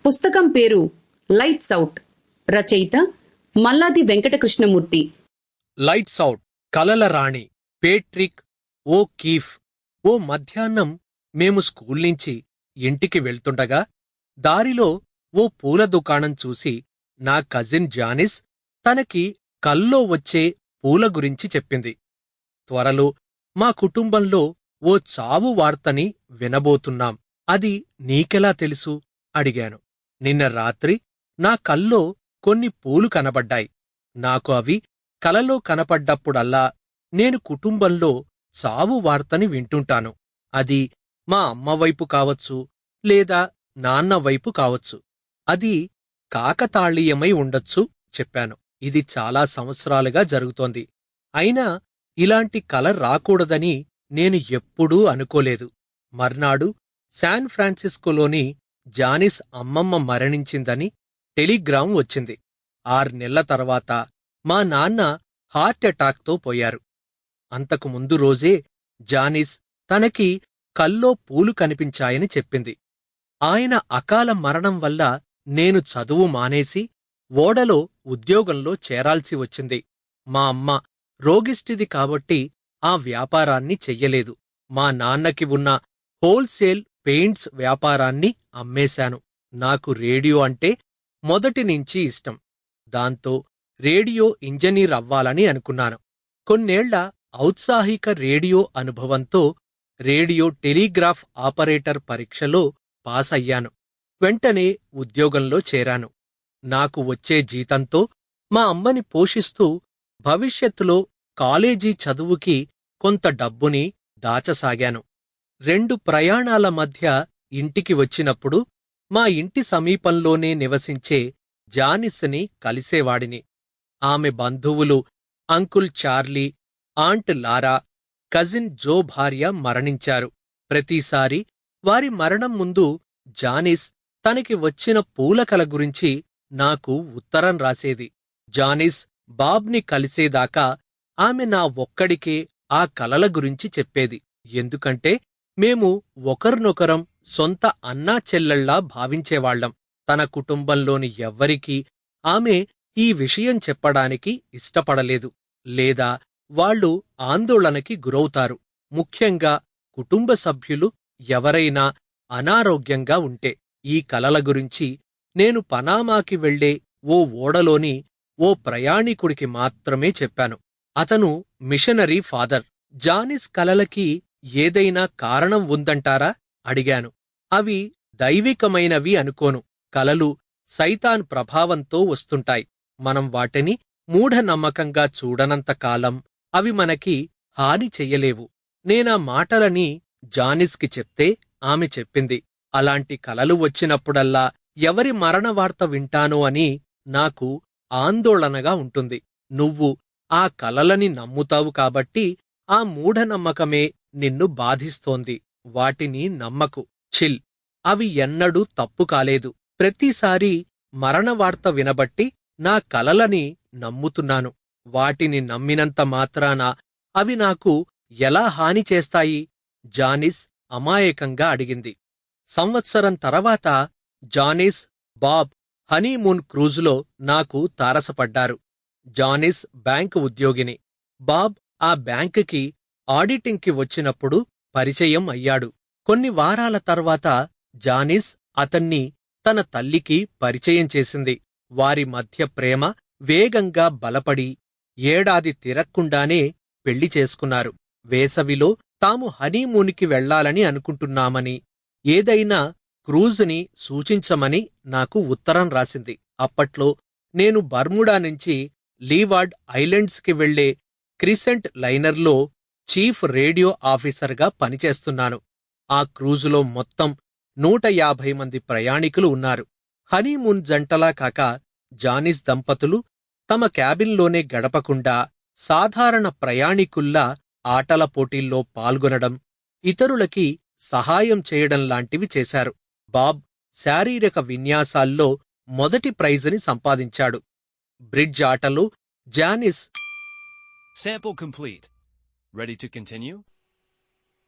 పుస్తకం పేరు lights out. రచయిత మల్లాది వెంకటకృష్ణమూర్తి. లైట్స్ అవుట్ కలల రాణి పేట్రిక్ ఓ కీఫ్. ఓ మధ్యాహ్నం మేము స్కూల్నించి ఇంటికి వెళ్తుండగా దారిలో ఓ పూల దుకాణం చూసి నా కజిన్ జానిస్ తనకి కల్లో వచ్చే పూల గురించి చెప్పింది. త్వరలో మా కుటుంబంలో ఓ చావు వార్తని వినబోతున్నాం. అది నీకెలా తెలుసు? అడిగాను. నిన్న రాత్రి నా కల్లో కొన్ని పూలు కనబడ్డాయి. నాకు అవి కలలో కనపడ్డప్పుడల్లా నేను కుటుంబంలో చావు వార్తని వింటుంటాను. అది మా అమ్మవైపు కావచ్చు, లేదా నాన్నవైపు కావచ్చు. అది కాకతాళీయమై ఉండొచ్చు చెప్పాను. ఇది చాలా సంవత్సరాలుగా జరుగుతోంది. అయినా ఇలాంటి కల రాకూడదని నేను ఎప్పుడూ అనుకోలేదు. మర్నాడు శాన్ ఫ్రాన్సిస్కోలోని జానిస్ అమ్మమ్మ మరణించిందని టెలిగ్రాం వచ్చింది. 6 నెలల తర్వాత మా నాన్న హార్టెటాక్తో పోయారు. అంతకు ముందు రోజే జానిస్ తనకి కల్లో పూలు కనిపించాయని చెప్పింది. ఆయన అకాల మరణం వల్ల నేను చదువు మానేసి ఓడలో ఉద్యోగంలో చేరాల్సి వచ్చింది. మా అమ్మ రోగిష్టిది కాబట్టి ఆ వ్యాపారాన్ని చెయ్యలేదు. మా నాన్నకి ఉన్న హోల్సేల్ పెయింట్స్ వ్యాపారాన్ని అమ్మేశాను. నాకు రేడియో అంటే మొదటినుంచి ఇష్టం. దాంతో రేడియో ఇంజనీర్ అవ్వాలని అనుకున్నాను. కొన్నేళ్ల ఔత్సాహిక రేడియో అనుభవంతో రేడియో టెలిగ్రాఫ్ ఆపరేటర్ పరీక్షలో పాసయ్యాను. వెంటనే ఉద్యోగంలో చేరాను. నాకు వచ్చే జీతంతో మా అమ్మని పోషిస్తూ భవిష్యత్తులో కాలేజీ చదువుకి కొంత డబ్బుని దాచసాగాను. 2 ప్రయాణాల మధ్య ఇంటికి వచ్చినప్పుడు మా ఇంటి సమీపంలోనే నివసించే జానిస్ని కలిసేవాడిని. ఆమె బంధువులు అంకుల్ చార్లీ, ఆంట్ లారా, కజిన్ జో భార్య మరణించారు. ప్రతిసారీ వారి మరణం ముందు జానిస్ తనకి వచ్చిన పూలకల గురించి నాకు ఉత్తరం రాసేది. జానిస్ బాబ్ని కలిసేదాకా ఆమె నా ఒక్కడికే ఆ కలల గురించి చెప్పేది. ఎందుకంటే మేము ఒకరినొకరం సొంత అన్నా చెల్లెళ్లా భావించేవాళ్లం. తన కుటుంబంలోని ఎవ్వరికీ ఆమె ఈ విషయం చెప్పడానికి ఇష్టపడలేదు, లేదా వాళ్లు ఆందోళనకి గురవుతారు. ముఖ్యంగా కుటుంబ సభ్యులు ఎవరైనా అనారోగ్యంగా ఉంటే. ఈ కలల గురించి నేను పనామాకి వెళ్లే ఓ ఓడలోని ఓ ప్రయాణికుడికి మాత్రమే చెప్పాను. అతను మిషనరీ ఫాదర్. జానిస్ కలలకి ఏదైనా కారణం ఉందంటారా? అడిగాను. అవి దైవికమైనవి అనుకోను. కలలు సైతాన్ ప్రభావంతో వస్తుంటాయి. మనం వాటిని మూఢనమ్మకంగా చూడనంతకాలం అవి మనకి హాని చెయ్యలేవు. నేనా మాటలని జానిస్కి చెప్తే ఆమె చెప్పింది, అలాంటి కలలు వచ్చినప్పుడల్లా ఎవరి మరణవార్త వింటానో అని నాకు ఆందోళనగా ఉంటుంది. నువ్వు ఆ కలలని నమ్ముతావు కాబట్టి ఆ మూఢనమ్మకమే నిన్ను బాధిస్తోంది. వాటిని నమ్మకు. చిల్. అవి ఎన్నడూ తప్పు కాలేదు. ప్రతిసారీ మరణవార్త వినబట్టి నా కలలని నమ్ముతున్నాను. వాటిని నమ్మినంత మాత్రాన అవి నాకు ఎలా హాని చేస్తాయి? జానిస్ అమాయకంగా అడిగింది. సంవత్సరం తర్వాత జానిస్, బాబ్ హనీమూన్ క్రూజులో నాకు తారసపడ్డారు. జానిస్ బ్యాంకు ఉద్యోగిని. బాబ్ ఆ బ్యాంకుకి ఆడిటింగ్కి వచ్చినప్పుడు పరిచయం అయ్యాడు. కొన్ని వారాల తర్వాత జానిస్ అతన్ని తన తల్లికి పరిచయం చేసింది. వారి మధ్య ప్రేమ వేగంగా బలపడి ఏడాది తిరక్కుండానే పెళ్లి చేసుకున్నారు. వేసవిలో తాము హనీమూన్కి వెళ్లాలని అనుకుంటున్నామని, ఏదైనా క్రూజుని సూచించమని నాకు ఉత్తరం రాసింది. అప్పట్లో నేను బర్ముడా నుంచి లీవార్డ్ ఐలాండ్స్కి వెళ్లే క్రిసెంట్ లైనర్లో చీఫ్ రేడియో ఆఫీసర్గా పనిచేస్తున్నాను. ఆ క్రూజులో మొత్తం 150 మంది ప్రయాణికులు ఉన్నారు. హనీమూన్ జంటలా కాక జానిస్ దంపతులు తమ క్యాబిన్లోనే గడపకుండా సాధారణ ప్రయాణికుల్లా ఆటల పోటీల్లో పాల్గొనడం, ఇతరులకి సహాయం చేయడం లాంటివి చేశారు. బాబ్ శారీరక విన్యాసాల్లో మొదటి ప్రైజుని సంపాదించాడు. బ్రిడ్జ్ ఆటలో Janice Sample complete. Ready to continue?